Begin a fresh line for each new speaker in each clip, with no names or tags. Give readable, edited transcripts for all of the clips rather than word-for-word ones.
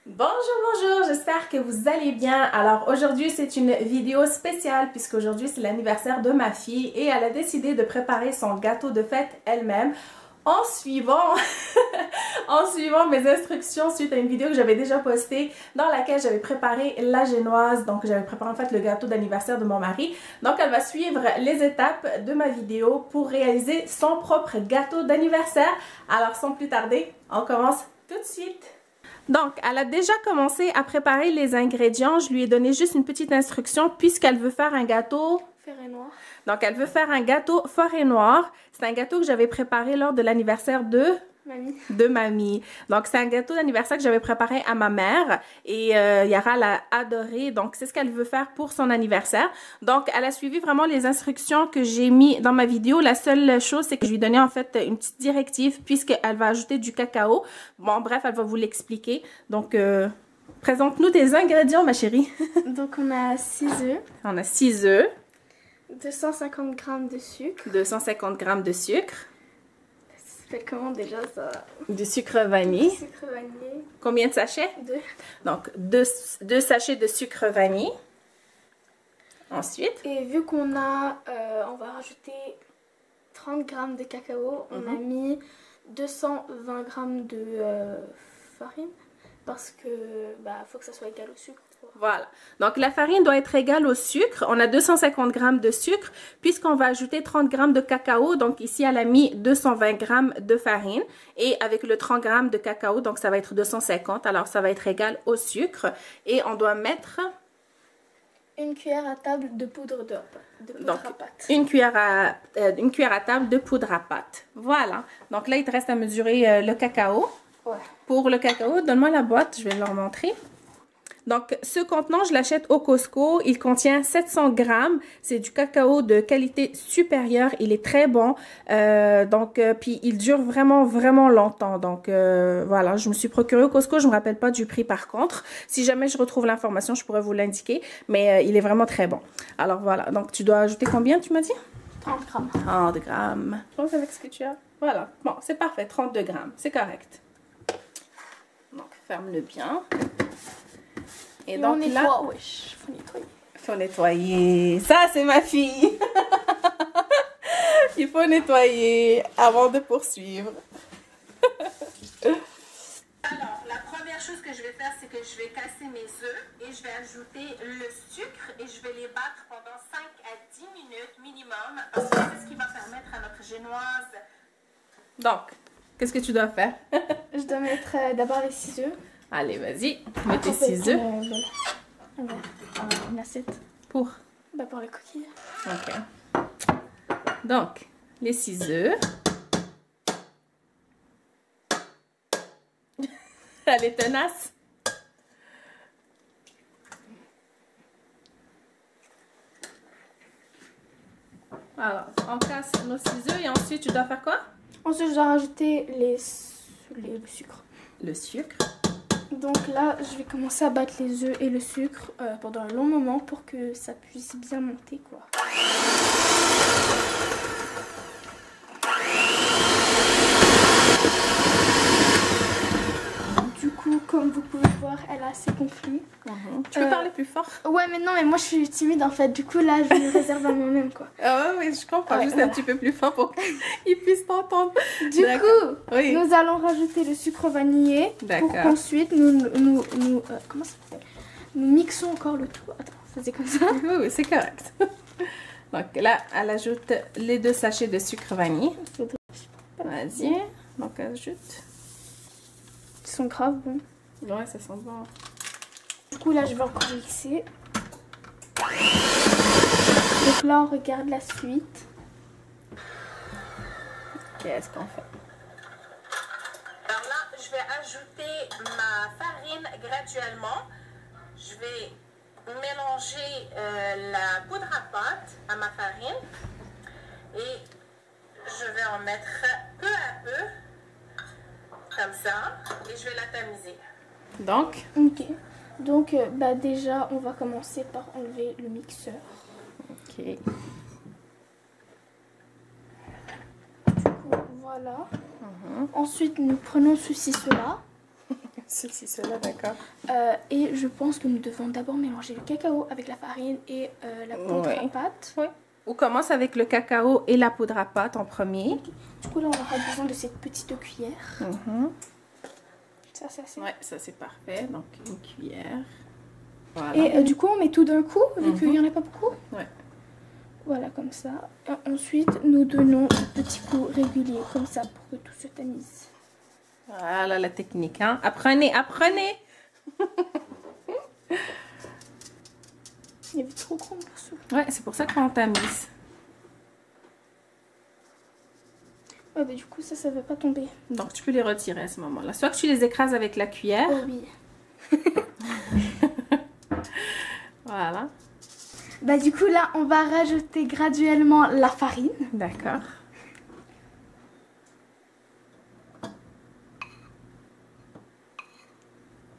Bonjour, bonjour, j'espère que vous allez bien. Alors aujourd'hui c'est une vidéo spéciale puisqu'aujourd'hui c'est l'anniversaire de ma fille et elle a décidé de préparer son gâteau de fête elle-même en suivant en suivant mes instructions suite à une vidéo que j'avais déjà postée dans laquelle j'avais préparé la génoise. Donc j'avais préparé en fait le gâteau d'anniversaire de mon mari. Donc elle va suivre les étapes de ma vidéo pour réaliser son propre gâteau d'anniversaire. Alors sans plus tarder, on commence tout de suite. Donc, elle a déjà commencé à préparer les ingrédients. Je lui ai donné juste une petite instruction puisqu'elle veut faire un gâteau
Forêt noire.
Donc, elle veut faire un gâteau forêt noire. C'est un gâteau que j'avais préparé lors de l'anniversaire de mamie. Donc, c'est un gâteau d'anniversaire que j'avais préparé à ma mère et Yara l'a adoré. Donc, c'est ce qu'elle veut faire pour son anniversaire. Donc, elle a suivi vraiment les instructions que j'ai mis dans ma vidéo. La seule chose, c'est que je lui ai donné en fait une petite directive puisqu'elle va ajouter du cacao. Bon, bref, elle va vous l'expliquer. Donc, présente-nous tes ingrédients, ma chérie.
Donc, on a 6 œufs.
On a 6 œufs.
250 g de sucre.
250 g de sucre.
Ça fait comment déjà ça?
Du sucre vanille.
Sucre vanillé.
Combien de sachets?
2.
Donc, 2 sachets de sucre vanille. Ensuite.
Et vu qu'on a, on va rajouter 30 g de cacao, on a mis 220 g de farine parce que faut que ça soit égal au sucre.
Voilà. Donc, la farine doit être égale au sucre. On a 250 g de sucre puisqu'on va ajouter 30 g de cacao. Donc, ici, elle a mis 220 g de farine. Et avec le 30 g de cacao, donc ça va être 250. Alors, ça va être égal au sucre. Et on doit mettre...
Une cuillère à table de poudre à pâte.
Une cuillère à table de poudre à pâte. Voilà. Donc, là, il te reste à mesurer le cacao.
Ouais.
Pour le cacao, donne-moi la boîte. Je vais leur montrer. Donc, ce contenant, je l'achète au Costco. Il contient 700 g. C'est du cacao de qualité supérieure. Il est très bon. Puis il dure vraiment, vraiment longtemps. Donc, voilà, je me suis procuré au Costco. Je ne me rappelle pas du prix par contre. Si jamais je retrouve l'information, je pourrais vous l'indiquer. Mais il est vraiment très bon. Alors, voilà. Donc, tu dois ajouter combien, tu m'as dit?
30 g.
30 g. Je pense avec ce que tu as. Voilà. Bon, c'est parfait. 32 g. C'est correct. Donc, ferme-le bien. Et donc là,
wesh, faut nettoyer.
Faut nettoyer. Ça, c'est ma fille. Il faut nettoyer avant de poursuivre. Alors, la première chose que je vais faire, c'est que je vais casser mes œufs et je vais ajouter le sucre et je vais les battre pendant 5 à 10 minutes minimum parce que c'est ce qui va permettre à notre génoise. Donc, qu'est-ce que tu dois faire?
Je dois mettre d'abord les 6 œufs.
Allez, vas-y. Mets tes 6 œufs.
Une assiette.
Pour
les coquilles.
Ok. Donc, les 6 œufs. Elle est tenace. Alors, on casse nos 6 œufs et ensuite, tu dois faire quoi?
Ensuite, je dois rajouter le sucre.
Le sucre.
Donc là, je vais commencer à battre les œufs et le sucre pendant un long moment pour que ça puisse bien monter, quoi. Du coup, comme vous pouvez voir, elle a assez conflit.
Tu peux parler plus fort?
Ouais, mais non, mais moi je suis timide en fait. Du coup, là, je me réserve à moi-même, quoi.
Ah oui, je comprends. Juste un petit peu plus fort pour qu'ils puissent t'entendre.
Du coup, nous allons rajouter le sucre vanillé pour qu'ensuite comment ça s'appelle? Nous mixons encore le tout. Attends, ça c'est comme ça.
Oui, c'est correct. Donc là, elle ajoute les 2 sachets de sucre vanille. Vas-y. Donc ajoute.
Ils sont graves bons.
Ouais, ça sent bon.
Du coup, là, je vais encore mixer. Donc là, on regarde la suite.
Qu'est-ce qu'on fait? Alors là, je vais ajouter ma farine graduellement. Je vais mélanger la poudre à pâte à ma farine. Et je vais en mettre peu à peu. Comme ça. Et je vais la tamiser. Donc?
Ok. Donc, déjà, on va commencer par enlever le mixeur.
Ok.
Du coup, voilà. Ensuite, nous prenons ceci, cela.
Ceci, cela, d'accord.
Et je pense que nous devons d'abord mélanger le cacao avec la farine et la poudre à pâte.
Oui. On commence avec le cacao et la poudre à pâte en premier.
Du coup, là, on aura besoin de cette petite cuillère. Ça, c'est assez.
Ouais, ça c'est parfait. Donc, une cuillère. Voilà.
Et du coup, on met tout d'un coup, vu qu'il n'y en a pas beaucoup.
Ouais.
Voilà, comme ça. Et ensuite, nous donnons des petits coups réguliers, comme ça, pour que tout se tamise.
Voilà la technique, hein. Apprenez, apprenez.
Il y avait trop grand morceau.
Ouais, c'est pour ça qu'on tamise.
Ouais, bah du coup, ça va pas tomber.
Donc, tu peux les retirer à ce moment-là. Soit que tu les écrases avec la cuillère.
Oh oui.
Voilà.
Bah du coup, là, on va rajouter graduellement la farine.
D'accord.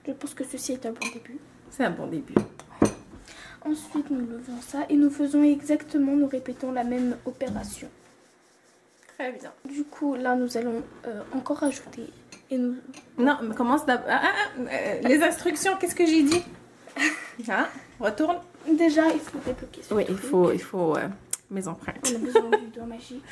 Je pense que ceci est un bon début.
C'est un bon début.
Ensuite, nous levons ça et nous faisons exactement, nous répétons la même opération.
Très bien.
Du coup, là, nous allons encore rajouter et nous...
Non, mais commence d'abord. Les instructions, qu'est-ce que j'ai dit? Hein? Retourne.
Déjà, il faut débloquer ce
Oui,
truc.
il faut mes empreintes.
On a besoin du doigt magique.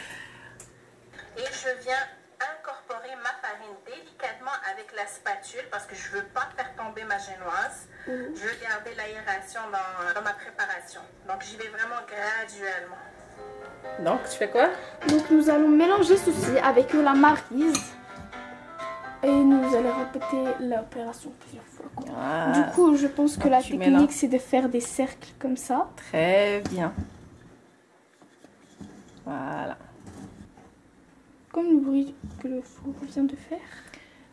Et je viens incorporer ma farine délicatement avec la spatule parce que je veux pas faire tomber ma génoise. Je veux garder l'aération dans ma préparation. Donc j'y vais vraiment graduellement.
Donc, tu fais quoi?
Donc, nous allons mélanger ceci avec la maryse. Et nous allons répéter l'opération plusieurs fois.
Ah,
Du coup, je pense que la
tu mélanges.
technique, c'est de faire des cercles comme ça.
très bien. Voilà.
Comme le bruit que le four vient de faire.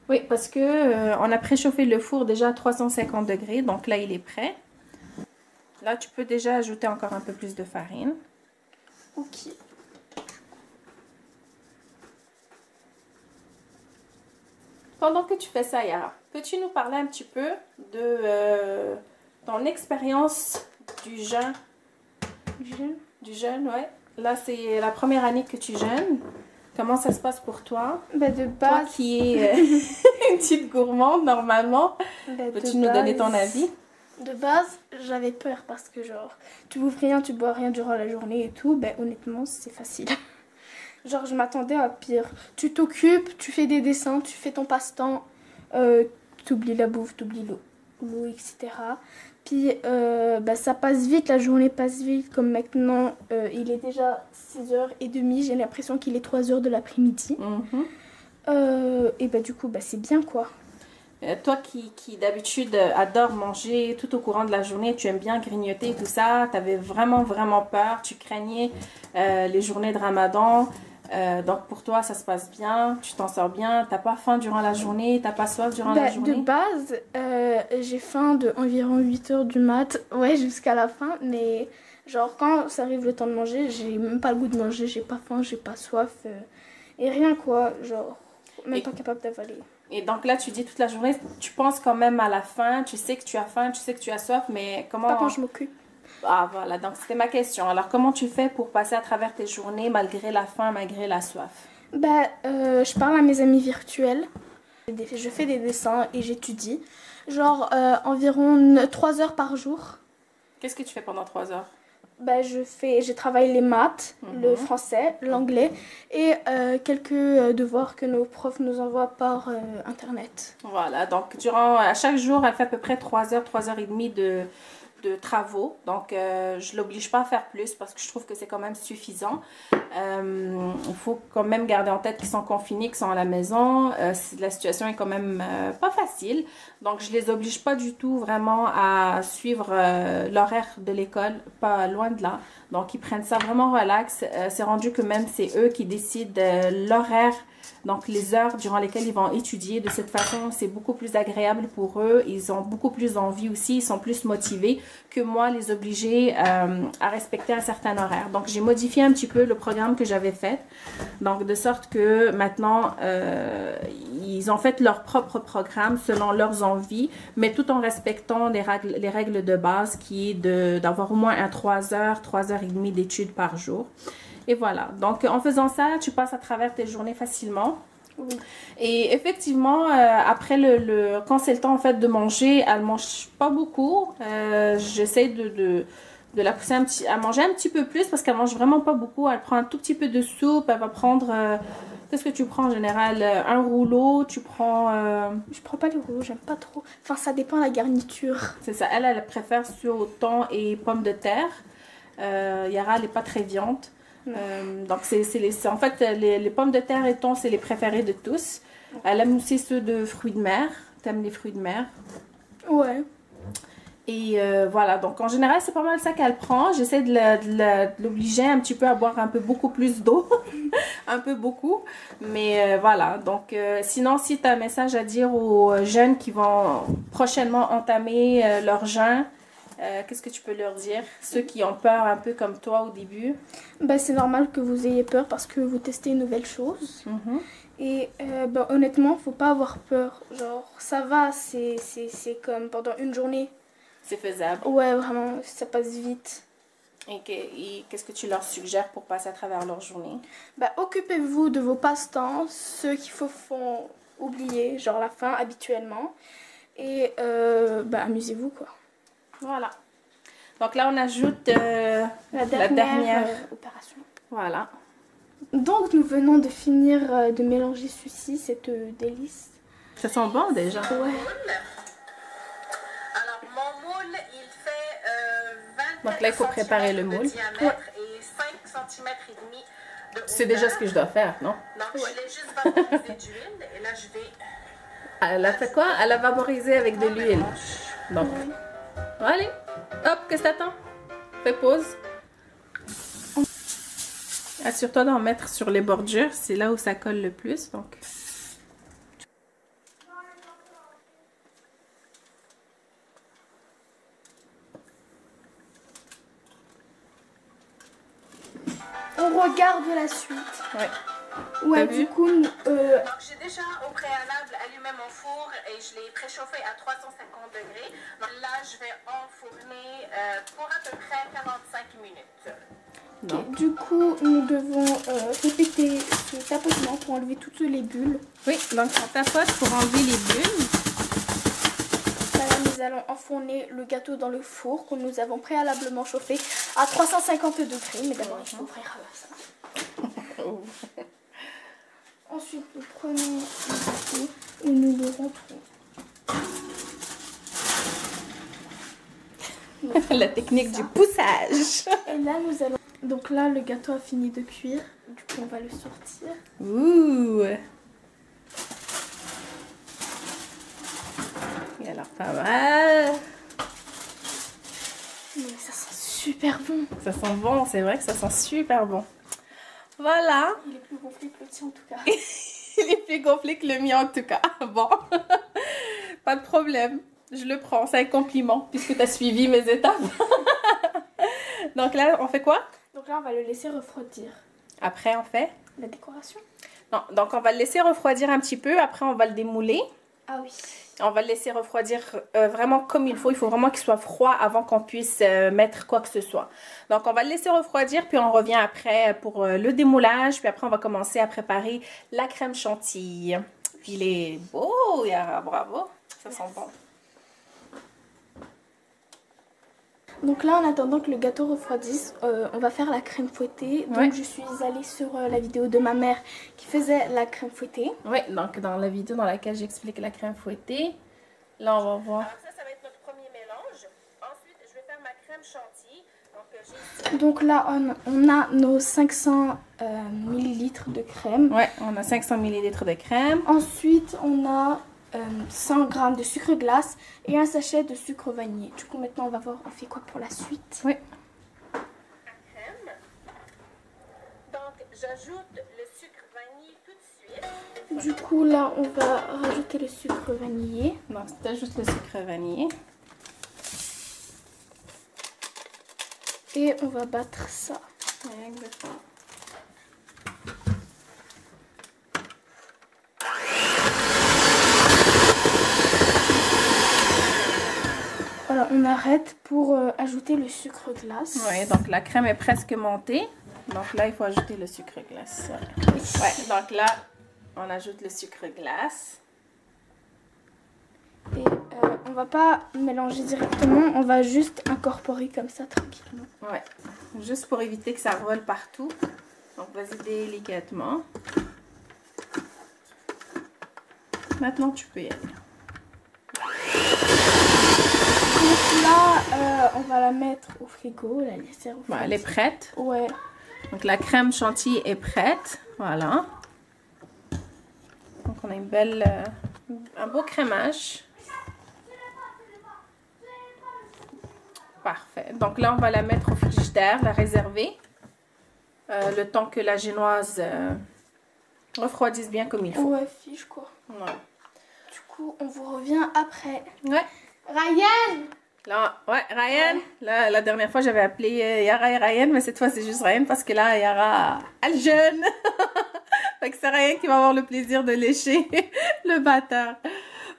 Oui, parce que on a préchauffé le four déjà à 350 degrés. Donc là, il est prêt. Là, tu peux déjà ajouter encore un peu plus de farine.
Ok.
Pendant que tu fais ça, Yara, peux-tu nous parler un petit peu de ton expérience du jeûne? Du jeûne, ouais. Là, c'est la première année que tu jeûnes. Comment ça se passe pour toi?
Bah de
Toi
base,
qui es une petite gourmande, normalement. Peux-tu nous donner ton avis?
De base, j'avais peur parce que genre, tu bouffes rien, tu bois rien durant la journée et tout. Ben honnêtement, c'est facile. Genre, je m'attendais à pire. Tu t'occupes, tu fais des dessins, tu fais ton passe-temps, t'oublies la bouffe, t'oublies l'eau, etc. Puis, bah, ça passe vite, la journée passe vite. Comme maintenant, il est déjà 6h30, j'ai l'impression qu'il est 3h de l'après-midi. Et bah, du coup, bah, c'est bien quoi.
Toi qui d'habitude adore manger tout au courant de la journée, tu aimes bien grignoter et tout ça, tu avais vraiment peur, tu craignais les journées de Ramadan. Donc pour toi, ça se passe bien, tu t'en sors bien, t'as pas faim durant la journée, t'as pas soif durant la journée?
De base, j'ai faim de environ 8h du mat, ouais, jusqu'à la fin, mais genre quand ça arrive le temps de manger, j'ai même pas le goût de manger, j'ai pas faim, j'ai pas soif, et rien quoi, genre, même pas capable d'avaler.
Et donc là, tu dis toute la journée, tu penses quand même à la faim, tu sais que tu as faim, tu sais que tu as soif, mais comment...
Pas quand je m'occupe.
Ah voilà, donc c'était ma question. Alors comment tu fais pour passer à travers tes journées malgré la faim, malgré la soif?
Bah, je parle à mes amis virtuels, je fais des dessins et j'étudie, genre environ 3 heures par jour.
Qu'est-ce que tu fais pendant 3 heures?
Bah, je travaille les maths, le français, l'anglais et quelques devoirs que nos profs nous envoient par internet.
Voilà, donc à chaque jour, elle fait à peu près 3 heures, 3h30 de travaux. Donc, je l'oblige pas à faire plus parce que je trouve que c'est quand même suffisant. Il faut quand même garder en tête qu'ils sont confinés, qu'ils sont à la maison. La situation est quand même pas facile. Donc, je les oblige pas du tout vraiment à suivre l'horaire de l'école, pas loin de là. Donc, ils prennent ça vraiment relax. C'est rendu que même c'est eux qui décident l'horaire, donc les heures durant lesquelles ils vont étudier. De cette façon, c'est beaucoup plus agréable pour eux. Ils ont beaucoup plus d'envie aussi, ils sont plus motivés que moi les obliger à respecter un certain horaire. Donc, j'ai modifié un petit peu le programme que j'avais fait. Donc, de sorte que maintenant, ils ont fait leur propre programme selon leurs envies, mais tout en respectant les règles de base qui est d'avoir au moins 3 heures, 3h30 d'études par jour. Et voilà. Donc, en faisant ça, tu passes à travers tes journées facilement.
Oui.
Et effectivement, après quand c'est le temps en fait de manger, elle mange pas beaucoup. J'essaie de la pousser à manger un petit peu plus parce qu'elle mange vraiment pas beaucoup. Elle prend un tout petit peu de soupe. Elle va prendre... qu'est-ce que tu prends en général? Un rouleau, tu prends...
Je prends pas les rouleaux, j'aime pas trop. Enfin, ça dépend de la garniture.
C'est ça. Elle préfère sur au thon et pommes de terre. Yara, elle n'est pas très viande. Donc, en fait, les pommes de terre et thon, c'est les préférés de tous. Elle aime aussi ceux de fruits de mer. T'aimes les fruits de mer?
Ouais.
Et voilà, donc en général, c'est pas mal ça qu'elle prend. J'essaie de l'obliger un petit peu à boire un peu beaucoup plus d'eau. Un peu beaucoup. Mais voilà, donc sinon, si tu as un message à dire aux jeunes qui vont prochainement entamer leur jeûne, qu'est-ce que tu peux leur dire? Ceux qui ont peur un peu comme toi au début.
Bah, c'est normal que vous ayez peur parce que vous testez une nouvelle chose. Et bah, honnêtement, faut pas avoir peur. Genre, ça va, c'est comme pendant une journée.
C'est faisable.
Ouais, vraiment, ça passe vite.
Et qu'est-ce que tu leur suggères pour passer à travers leur journée?
Bah, occupez-vous de vos passe-temps, ceux qui vous font oublier, genre la faim habituellement. Et bah, amusez-vous quoi.
Voilà. Donc là, on ajoute la dernière
opération.
Voilà.
Donc, nous venons de finir de mélanger ceci, cette délice.
Ça sent bon déjà.
Ouais.
Alors, mon moule, il fait 20
Donc là, il faut préparer le moule.
de diamètre et 5 cm et demi de hauteur.
C'est déjà ce que je dois faire, non?
Donc, je l'ai juste vaporisé d'huile et là, je vais...
Elle a fait quoi? Elle a vaporisé avec de l'huile. Donc, allez, hop, qu'est-ce que t'attends? Fais pause. Assure-toi d'en mettre sur les bordures, c'est là où ça colle le plus, donc...
On regarde la suite.
Ouais.
Ouais,
T'as
du
vu?
coup,
Donc, j'ai déjà au préalable allumé mon four et je l'ai préchauffé à 350 degrés. Donc là, je vais enfourner pour à peu près 45 minutes.
okay, du coup, nous devons répéter ce tapotement pour enlever toutes les bulles.
Oui, donc on tapote pour enlever les bulles.
Là, nous allons enfourner le gâteau dans le four que nous avons préalablement chauffé à 350 degrés. Mais d'abord, il faut ouvrir ça. Ensuite, nous prenons le gâteau et nous le rentrons.
La technique du poussage.
Et là, nous allons... Donc là, le gâteau a fini de cuire. Du coup, on va le sortir.
Ouh. Et alors, pas mal.
Mais ça sent super bon.
Ça sent bon, c'est vrai que ça sent super bon. Voilà.
Il est plus gonflé que le tien en tout cas.
Il est plus gonflé que le mien en tout cas. Bon, pas de problème. Je le prends, c'est un compliment puisque tu as suivi mes étapes. Donc là, on fait quoi?
Donc là, on va le laisser refroidir.
Après, on fait?
La décoration?
Non, donc on va le laisser refroidir un petit peu. Après, on va le démouler.
Ah oui.
On va le laisser refroidir vraiment comme il faut. Il faut vraiment qu'il soit froid avant qu'on puisse mettre quoi que ce soit. Donc, on va le laisser refroidir, puis on revient après pour le démoulage. Puis après, on va commencer à préparer la crème chantilly. Il est beau, Yara, bravo. Ça sent bon.
Donc là, en attendant que le gâteau refroidisse, on va faire la crème fouettée. Donc je suis allée sur la vidéo de ma mère qui faisait la crème fouettée.
Oui, donc dans la vidéo dans laquelle j'explique la crème fouettée, là on va voir.
Alors ça va être notre premier mélange. Ensuite, je vais faire ma crème chantilly.
Donc là, on a nos 500 ml de crème.
Ouais, on a 500 ml de crème.
Ensuite, on a 100 g de sucre glace et un sachet de sucre vanillé. Du coup, maintenant, on va voir, on fait quoi pour la suite.
Oui.
La crème. Donc, j'ajoute le sucre vanillé tout de suite.
Du coup, là, on va rajouter le sucre vanillé.
Donc, tu ajoutes le sucre vanillé.
Et on va battre ça.
Ouais, exactement.
Voilà, on arrête pour ajouter le sucre glace.
Oui, donc la crème est presque montée. Donc là, il faut ajouter le sucre glace. Ouais, donc là, on ajoute le sucre glace.
Et on va pas mélanger directement, on va juste incorporer comme ça tranquillement.
Ouais, juste pour éviter que ça vole partout. Donc vas-y délicatement. Maintenant tu peux y aller.
Donc là, on va la mettre au frigo, la laisser au frigo.
Elle est prête.
Ouais.
Donc la crème chantilly est prête. Voilà. Donc on a une belle, un beau crémage. Parfait. Donc là, on va la mettre au frigidaire, la réserver. Le temps que la génoise refroidisse bien comme il faut.
Ouais, fiche quoi.
Ouais.
Du coup, on vous revient après.
Ouais.
Ryan!
Là, ouais, Ryan. Là, la dernière fois, j'avais appelé Yara et Ryan, mais cette fois, c'est juste Ryan parce que là, Yara, elle jeûne. Fait que c'est Ryan qui va avoir le plaisir de lécher le batteur.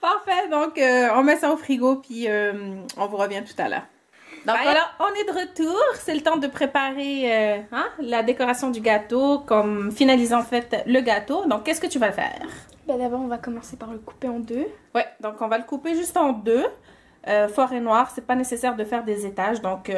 Parfait. Donc, on met ça au frigo, puis on vous revient tout à l'heure. Donc voilà, on est de retour. C'est le temps de préparer la décoration du gâteau, comme finaliser en fait le gâteau. Donc, qu'est-ce que tu vas faire?
Ben, d'abord, on va commencer par le couper en deux.
Ouais, donc on va le couper juste en deux. Fort et noir, c'est pas nécessaire de faire des étages, donc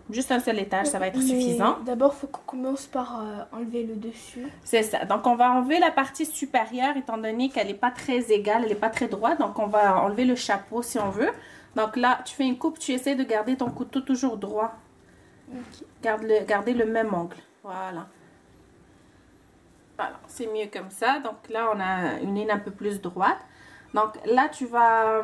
juste un seul étage, ça va être suffisant.
D'abord, il faut qu'on commence par enlever le dessus.
C'est ça. Donc, on va enlever la partie supérieure, étant donné qu'elle n'est pas très égale, elle n'est pas très droite. Donc, on va enlever le chapeau si on veut. Donc là, tu fais une coupe, tu essaies de garder ton couteau toujours droit. Okay. Gardez le même angle. Voilà. Voilà, c'est mieux comme ça. Donc là, on a une ligne un peu plus droite. Donc là, tu vas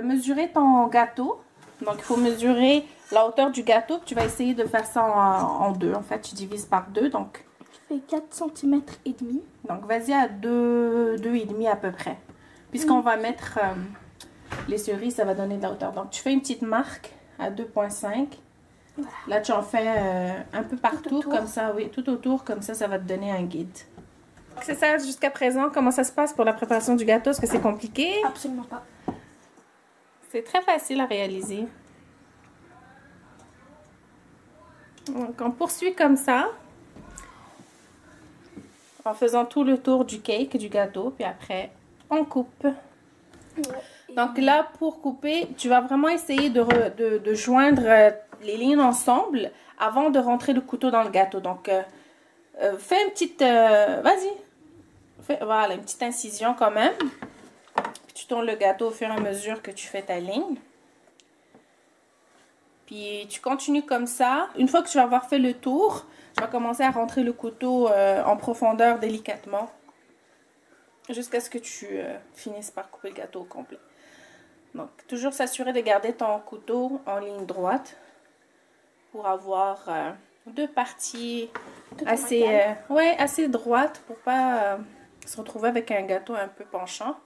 mesurer ton gâteau. Donc, il faut mesurer la hauteur du gâteau. Tu vas essayer de faire ça en deux. En fait, tu divises par deux. Donc,
je fais 4 cm et demi.
Donc, vas-y à 2,5 à peu près. Puisqu'on va mettre les cerises, ça va donner de la hauteur. Donc, tu fais une petite marque à 2,5. Voilà. Là, tu en fais un peu partout, comme ça, oui, tout autour, comme ça, ça va te donner un guide. C'est ça, jusqu'à présent, comment ça se passe pour la préparation du gâteau? Est-ce que c'est compliqué?
Absolument pas.
C'est très facile à réaliser. Donc, on poursuit comme ça, en faisant tout le tour du cake, du gâteau, puis après, on coupe. Ouais. Donc là, pour couper, tu vas vraiment essayer de joindre les lignes ensemble avant de rentrer le couteau dans le gâteau. Donc, fais une petite... vas-y. Voilà, une petite incision quand même. Puis tu tournes le gâteau au fur et à mesure que tu fais ta ligne. Puis tu continues comme ça. Une fois que tu vas avoir fait le tour, tu vas commencer à rentrer le couteau en profondeur délicatement. Jusqu'à ce que tu finisses par couper le gâteau au complet. Donc, toujours s'assurer de garder ton couteau en ligne droite pour avoir deux parties assez droites pour pas se retrouver avec un gâteau un peu penchant.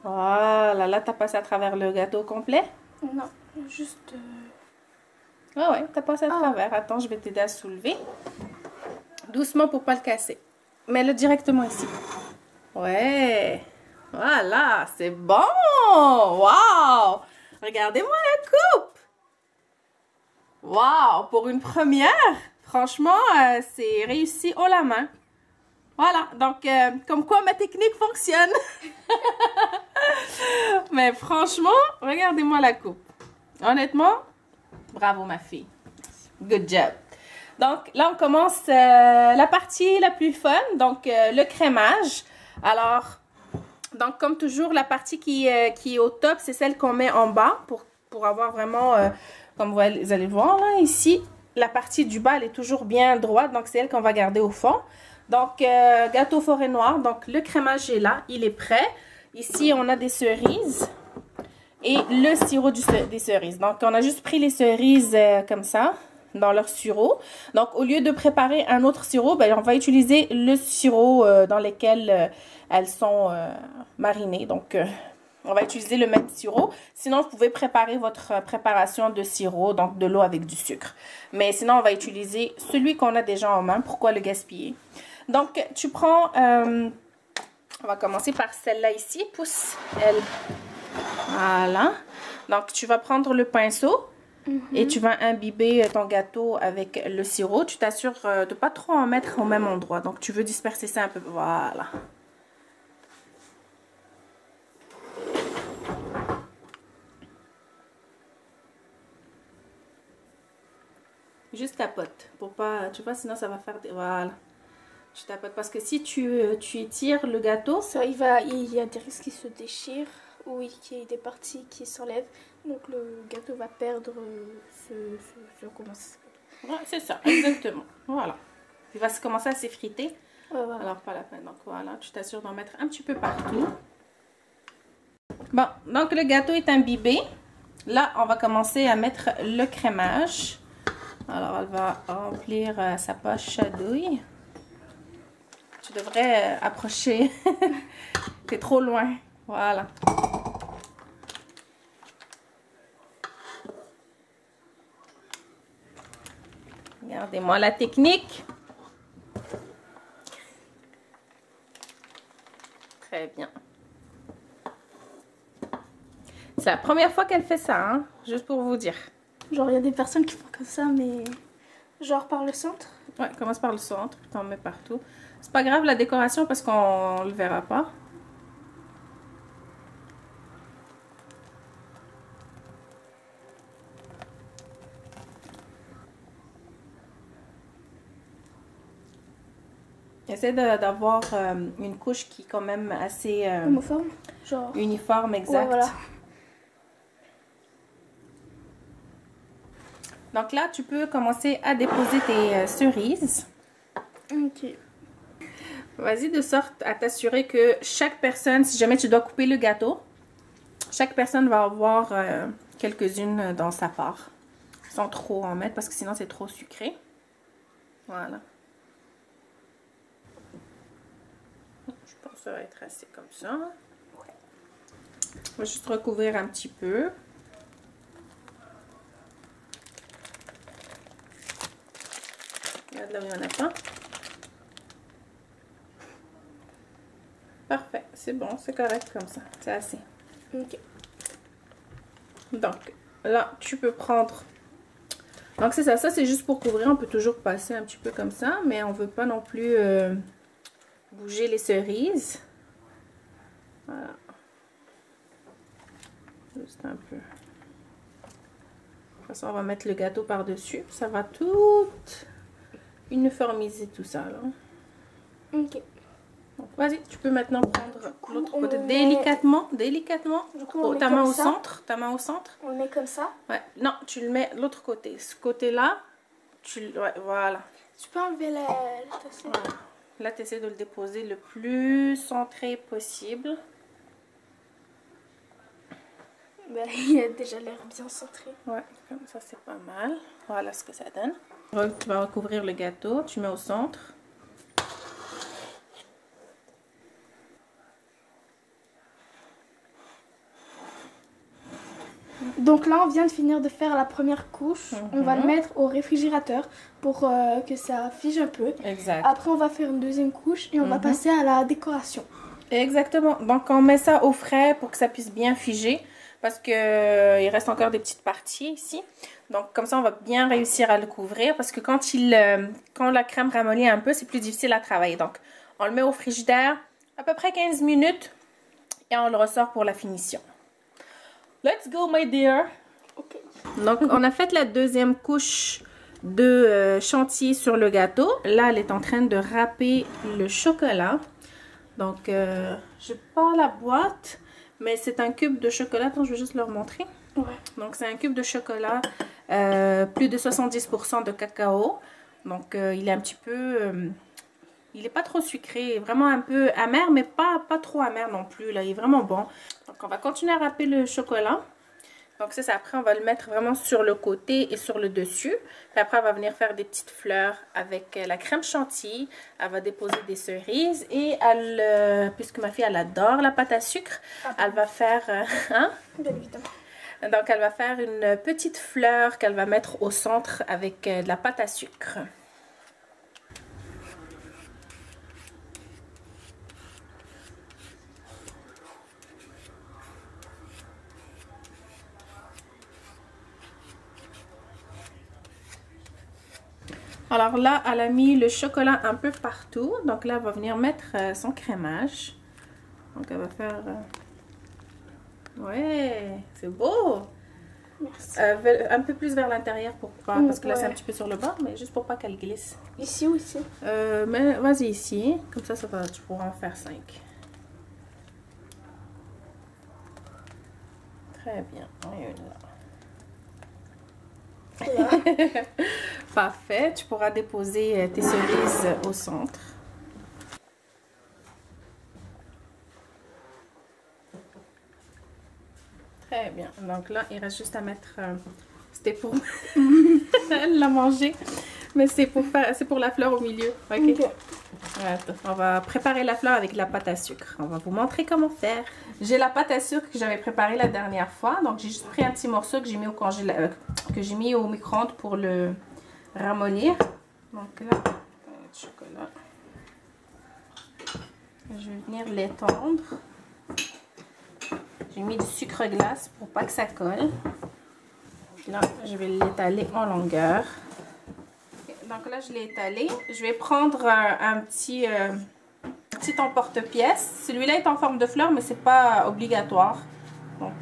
Voilà, là, tu as passé à travers le gâteau complet?
Non, juste...
Ouais, tu as passé à travers. Attends, je vais t'aider à soulever. Doucement pour pas le casser. Mets-le directement ici. Ouais. Voilà, c'est bon. Wow. Regardez-moi la coupe. Wow, pour une première, franchement, c'est réussi haut la main. Voilà, donc comme quoi ma technique fonctionne. Mais franchement, regardez-moi la coupe. Honnêtement, bravo ma fille. Good job. Donc là, on commence la partie la plus fun, donc le crémage. Alors, donc comme toujours, la partie qui est au top, c'est celle qu'on met en bas pour avoir vraiment, comme vous allez voir là, ici, la partie du bas, elle est toujours bien droite, donc c'est elle qu'on va garder au fond. Donc, gâteau forêt noire, donc le crémage est là, il est prêt. Ici, on a des cerises et le sirop des cerises. Donc, on a juste pris les cerises comme ça, dans leur sirop. Donc, au lieu de préparer un autre sirop, ben, on va utiliser le sirop dans lequel elles sont marinées. Donc, on va utiliser le même sirop. Sinon, vous pouvez préparer votre préparation de sirop, donc de l'eau avec du sucre. Mais sinon, on va utiliser celui qu'on a déjà en main. Pourquoi le gaspiller? Donc, tu prends... on va commencer par celle-là ici. Pousse, elle. Voilà. Donc, tu vas prendre le pinceau. Et tu vas imbiber ton gâteau avec le sirop. Tu t'assures de ne pas trop en mettre au même endroit. Donc, tu veux disperser ça un peu. Voilà. Juste tapote. Pour pas... Tu vois, sinon ça va faire des... Voilà. Tu tapotes. Parce que si tu étires le gâteau...
Ça, il y a des risques qui se déchirent. Ou qu'il y ait des parties qui s'enlèvent. Donc le gâteau va perdre comment ça s'appelle.
Ouais, c'est ça, exactement. Voilà. Il va commencer à s'effriter.
Ouais, voilà.
Alors, pas la peine. Donc, voilà, tu t'assures d'en mettre un petit peu partout. Bon, donc le gâteau est imbibé. Là, on va commencer à mettre le crémage. Alors, elle va remplir sa poche à douille. Tu devrais approcher. T'es trop loin. Voilà. Regardez-moi la technique. Très bien. C'est la première fois qu'elle fait ça, hein, juste pour vous dire.
Genre, il y a des personnes qui font comme ça, mais genre par le centre.
Ouais, commence par le centre, puis t'en mets partout. C'est pas grave la décoration parce qu'on le verra pas. Essaie d'avoir une couche qui est quand même assez...
Homoforme, genre.
Uniforme, exact.
Ouais, voilà.
Donc là, tu peux commencer à déposer tes cerises.
Ok.
Vas-y de sorte à t'assurer que chaque personne, si jamais tu dois couper le gâteau, chaque personne va avoir quelques-unes dans sa part. Sans trop en mettre parce que sinon c'est trop sucré. Voilà. Je pense que ça va être assez comme ça. On va juste recouvrir un petit peu. Regarde là où il n'y en a pas. Parfait, c'est bon, c'est correct comme ça, c'est assez.
Ok.
Donc, là, tu peux prendre... Donc, c'est ça, c'est juste pour couvrir. On peut toujours passer un petit peu comme ça, mais on ne veut pas non plus bouger les cerises. Voilà. Juste un peu. De toute façon, on va mettre le gâteau par-dessus. Ça va tout uniformiser tout ça, là.
Ok.
Donc, vas-y, tu peux maintenant prendre l'autre côté délicatement. Délicatement.
On
Ta main au
ça.
centre. Ta main au centre.
On le met comme ça.
Ouais. Non, tu le mets de l'autre côté. Ce côté-là, ouais, voilà.
Tu peux enlever la tasse.
Voilà. Là, tu essaies de le déposer le plus centré possible.
Ben, il a déjà l'air bien centré.
Ouais, comme ça, c'est pas mal. Voilà ce que ça donne. Tu vas recouvrir le gâteau. Tu mets au centre.
Donc là, on vient de finir de faire la première couche. On va le mettre au réfrigérateur pour que ça fige un peu.
Exact.
Après, on va faire une deuxième couche et on va passer à la décoration.
Exactement. Donc, on met ça au frais pour que ça puisse bien figer. Parce que il reste encore des petites parties ici. Donc, comme ça, on va bien réussir à le couvrir. Parce que quand la crème ramollit un peu, c'est plus difficile à travailler. Donc, on le met au frigidaire à peu près 15 minutes. Et on le ressort pour la finition. Let's go, my dear.
Okay.
Donc, on a fait la deuxième couche de chantilly sur le gâteau. Là, elle est en train de râper le chocolat. Donc, je n'ai pas la boîte, mais c'est un cube de chocolat. Attends, je vais juste leur montrer.
Ouais.
Donc, c'est un cube de chocolat, plus de 70% de cacao. Donc, il est un petit peu... il n'est pas trop sucré, vraiment un peu amer, mais pas trop amer non plus. Là, il est vraiment bon. Donc, on va continuer à râper le chocolat. Donc, ça, après, on va le mettre vraiment sur le côté et sur le dessus. Puis après, on va venir faire des petites fleurs avec la crème chantilly. Elle va déposer des cerises. Et elle, puisque ma fille, elle adore la pâte à sucre, elle va faire... hein?
Bien évidemment.
Donc, elle va faire une petite fleur qu'elle va mettre au centre avec de la pâte à sucre. Alors là, elle a mis le chocolat un peu partout. Donc là, elle va venir mettre son crémage. Donc elle va faire... Ouais, c'est beau.
Merci.
Un peu plus vers l'intérieur pour pas... Parce que là, c'est un petit peu sur le bord, mais juste pour pas qu'elle glisse.
Ici ou ici?
Mais vas-y ici. Comme ça, tu pourras en faire 5. Très bien. Et là. Parfait. Tu pourras déposer tes cerises au centre. Très bien. Donc là, il reste juste à mettre... C'était pour... Elle l'a mangé. Mais c'est pour la fleur au milieu. Ok.
Okay.
Attends, on va préparer la fleur avec la pâte à sucre. On va vous montrer comment faire. J'ai la pâte à sucre que j'avais préparée la dernière fois. Donc j'ai juste pris un petit morceau que j'ai mis au que j'ai mis au micro-ondes pour le ramollir. Donc là, du chocolat. Je vais venir l'étendre. J'ai mis du sucre glace pour pas que ça colle. Là, je vais l'étaler en longueur. Donc là, je l'ai étalé. Je vais prendre un petit emporte-pièce. Celui-là est en forme de fleur, mais c'est pas obligatoire. Donc,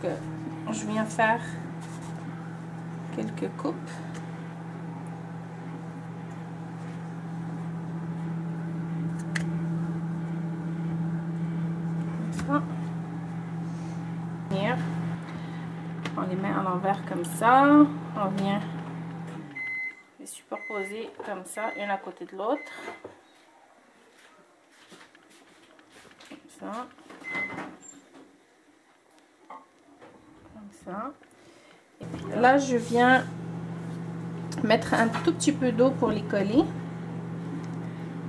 je viens faire quelques coupes. Comme ça. On les met à l'envers comme ça. On vient les superposer comme ça, une à côté de l'autre. Comme ça. Comme ça. Et puis là, je viens mettre un tout petit peu d'eau pour les coller.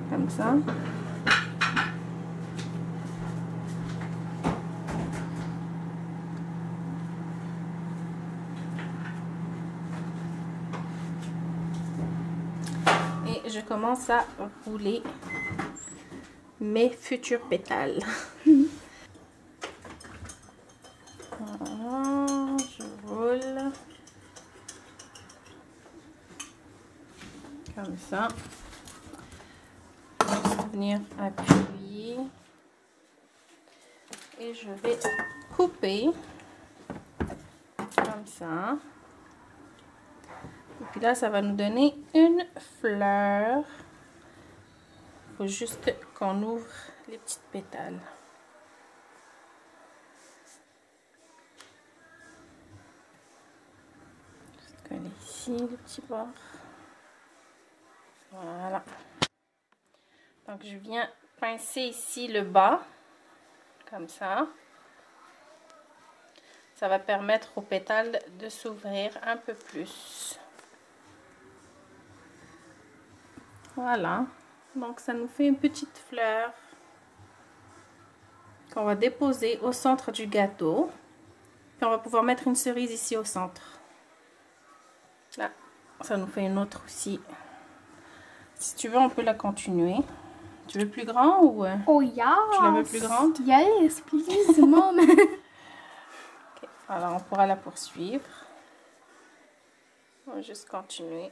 Comme ça. Je commence à rouler mes futurs pétales. Voilà, je roule. Comme ça. Je vais venir appuyer. Et je vais couper. Comme ça. Et puis là, ça va nous donner une fleur. Il faut juste qu'on ouvre les petites pétales. Juste coller ici le petit bord. Voilà. Donc, je viens pincer ici le bas. Comme ça. Ça va permettre aux pétales de s'ouvrir un peu plus. Voilà, donc ça nous fait une petite fleur qu'on va déposer au centre du gâteau. Puis on va pouvoir mettre une cerise ici au centre. Là, ça nous fait une autre aussi. Si tu veux, on peut la continuer. Tu veux plus grand ou...
Oh yeah!
Tu la veux plus grande?
Yes, please, mom!
Okay. Alors, on pourra la poursuivre. On va juste continuer.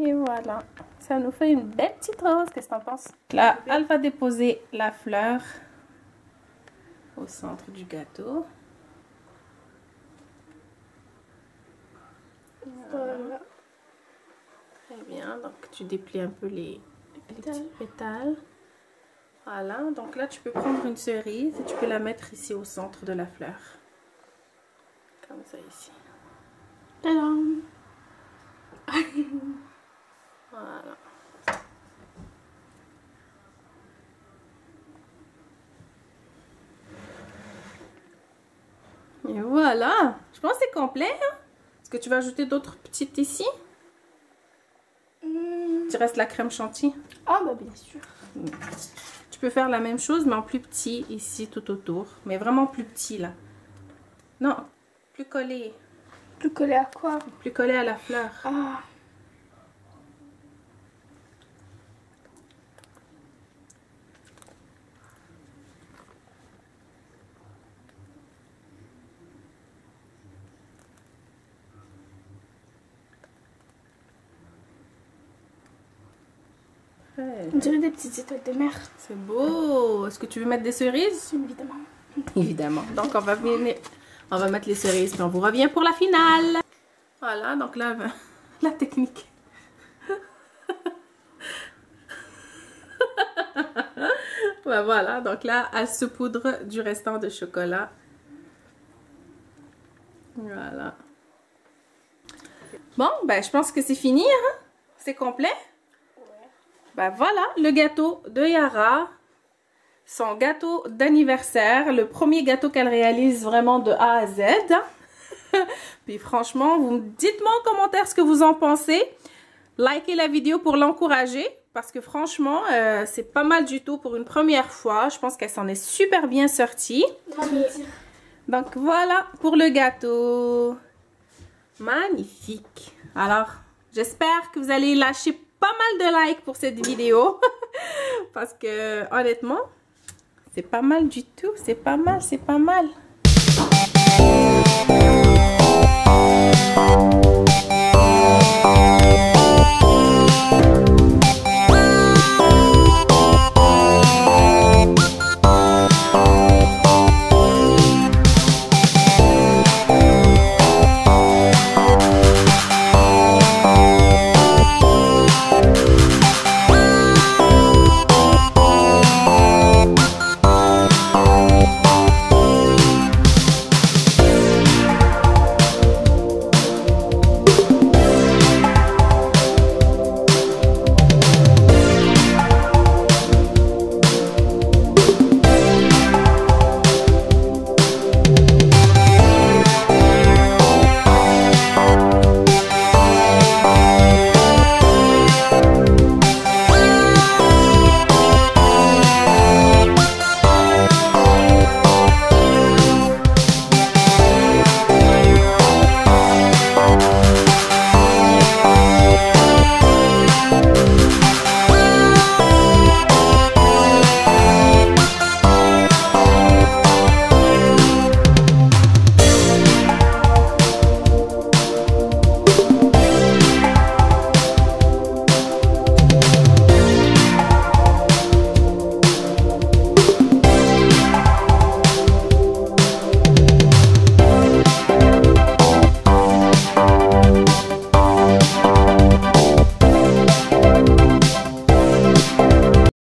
Et voilà, ça nous fait une belle petite rose. Qu'est-ce que t'en penses? Là, elle va déposer la fleur au centre du gâteau. Voilà. Très bien, donc tu déplies un peu les petits pétales. Voilà, donc là tu peux prendre une cerise et tu peux la mettre ici au centre de la fleur. Comme ça ici.
Tadam!
Voilà. Et voilà. Je pense que c'est complet. Hein? Est-ce que tu vas ajouter d'autres petites ici? Tu restes la crème chantilly.
Ah bah bien sûr.
Tu peux faire la même chose mais en plus petit ici tout autour. Mais vraiment plus petit là. Non, plus collé.
Plus collé à quoi?
Plus collé à la fleur.
Ah. On dirait des petites étoiles de mer.
C'est beau. Est-ce que tu veux mettre des cerises?
Évidemment.
Évidemment. Donc on va mettre les cerises puis on vous revient pour la finale. Voilà, donc là, la technique. Ouais, voilà, donc là, elle saupoudre du restant de chocolat. Voilà. Bon, ben je pense que c'est fini, hein? C'est complet? Ben voilà, le gâteau de Yara, son gâteau d'anniversaire, le premier gâteau qu'elle réalise vraiment de A à Z. Puis franchement, dites-moi en commentaire ce que vous en pensez. Likez la vidéo pour l'encourager, parce que franchement, c'est pas mal du tout pour une première fois. Je pense qu'elle s'en est super bien sortie. Donc voilà pour le gâteau. Magnifique. Alors, j'espère que vous allez lâcher pas mal de likes pour cette vidéo parce que honnêtement c'est pas mal du tout, c'est pas mal, c'est pas mal.